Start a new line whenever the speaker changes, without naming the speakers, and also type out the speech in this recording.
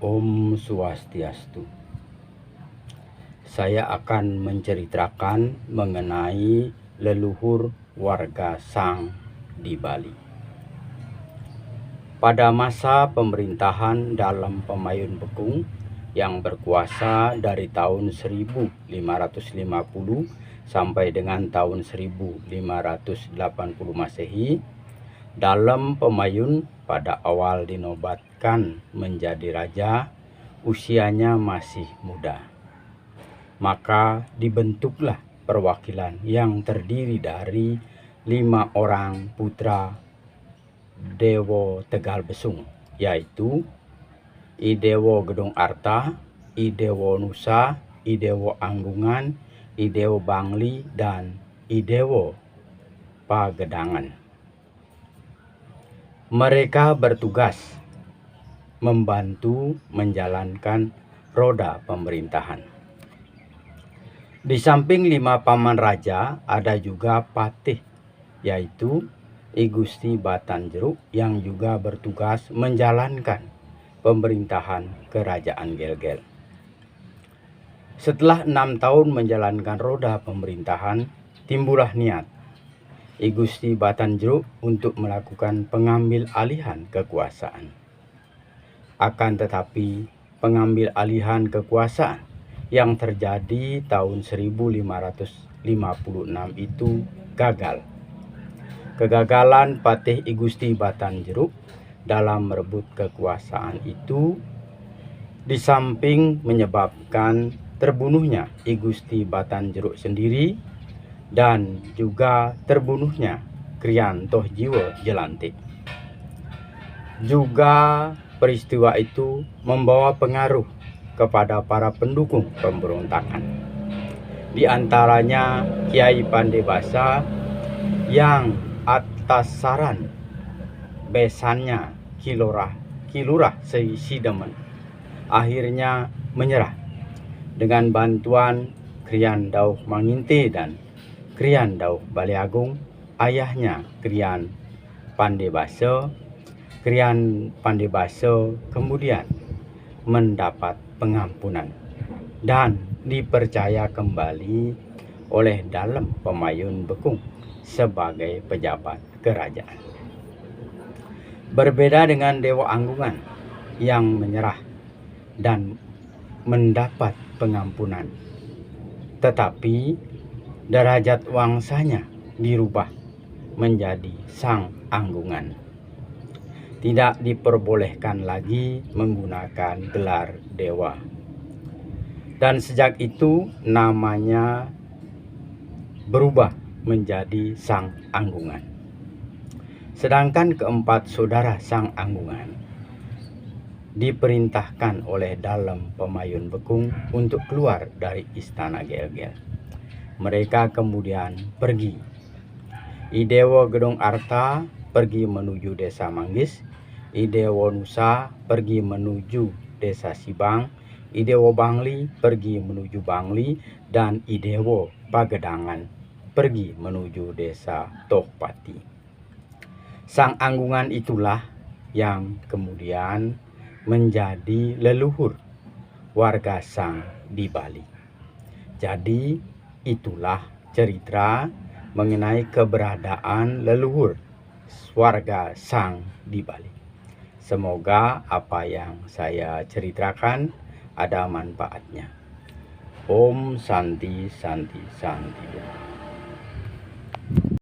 Om Swastiastu. Saya akan menceritakan mengenai leluhur warga Sang di Bali. Pada masa pemerintahan dalam Pemayun Bekung yang berkuasa dari tahun 1550 sampai dengan tahun 1580 Masehi, dalam Pemayun pada awal dinobatkan menjadi raja, usianya masih muda. Maka dibentuklah perwakilan yang terdiri dari 5 orang putra Dewa Tegal Besung, yaitu I Dewa Gedong Arta, I Dewa Nusa, I Dewa Anggungan, I Dewa Bangli, dan I Dewa Pagedangan. Mereka bertugas membantu menjalankan roda pemerintahan. Di samping 5 paman raja, ada juga patih, yaitu I Gusti Batanjeruk yang juga bertugas menjalankan pemerintahan Kerajaan Gelgel. Setelah 6 tahun menjalankan roda pemerintahan, timbullah niat I Gusti Batanjeruk untuk melakukan pengambil alihan kekuasaan. Akan tetapi pengambil alihan kekuasaan yang terjadi tahun 1556 itu gagal. Kegagalan Patih I Gusti Batanjeruk dalam merebut kekuasaan itu di samping menyebabkan terbunuhnya I Gusti Batanjeruk sendiri dan juga terbunuhnya Krian Toh Jiwo Jelantik. Juga peristiwa itu membawa pengaruh kepada para pendukung pemberontakan. Di antaranya Kiai Pandebasa yang atas saran besannya Kilurah Sidemen akhirnya menyerah dengan bantuan Krian Dauh Manginte dan Krian Dauh Baliagung, ayahnya Krian Pandebasa. Krian Pandebasa kemudian mendapat pengampunan dan dipercaya kembali oleh dalam Pemayun Bekung sebagai pejabat kerajaan. Berbeda dengan Dewa Anggungan yang menyerah dan mendapat pengampunan, tetapi derajat wangsanya dirubah menjadi Sang Anggungan. Tidak diperbolehkan lagi menggunakan gelar dewa. Dan sejak itu namanya berubah menjadi Sang Anggungan. Sedangkan keempat saudara Sang Anggungan diperintahkan oleh dalam Pemayun Bekung untuk keluar dari istana Gelgel. Mereka kemudian pergi. I Dewa Gedong Arta pergi menuju desa Manggis, I Dewa Nusa pergi menuju desa Sibang, I Dewa Bangli pergi menuju Bangli, dan I Dewa Pagedangan pergi menuju desa Tohpati. Sang Anggungan itulah yang kemudian menjadi leluhur warga Sang di Bali. Jadi itulah cerita mengenai keberadaan leluhur warga Sang di Bali. Semoga apa yang saya ceritakan ada manfaatnya. Om Santi Santi Santi.